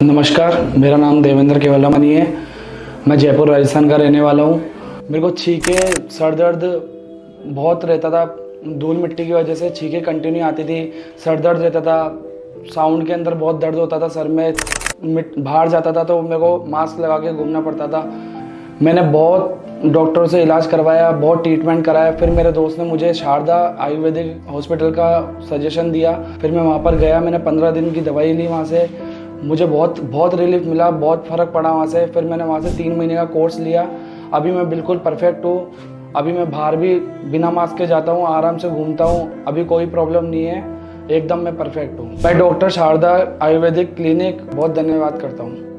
नमस्कार, मेरा नाम देवेंद्र केवलामणि है। मैं जयपुर राजस्थान का रहने वाला हूँ। मेरे को छींके सर दर्द बहुत रहता था। धूल मिट्टी की वजह से छींके कंटिन्यू आती थी, सर दर्द रहता था, साउंड के अंदर बहुत दर्द होता था, सर में बाहर जाता था तो मेरे को मास्क लगा के घूमना पड़ता था। मैंने बहुत डॉक्टरों से इलाज करवाया, बहुत ट्रीटमेंट कराया। फिर मेरे दोस्त ने मुझे शारदा आयुर्वेदिक हॉस्पिटल का सजेशन दिया। फिर मैं वहाँ पर गया, मैंने 15 दिन की दवाई ली वहाँ से। मुझे बहुत बहुत रिलीफ मिला, बहुत फ़र्क पड़ा वहाँ से। फिर मैंने वहाँ से 3 महीने का कोर्स लिया। अभी मैं बिल्कुल परफेक्ट हूँ। अभी मैं बाहर भी बिना मास्क के जाता हूँ, आराम से घूमता हूँ, अभी कोई प्रॉब्लम नहीं है, एकदम मैं परफेक्ट हूँ। मैं डॉक्टर शारदा आयुर्वेदिक क्लिनिक बहुत धन्यवाद करता हूँ।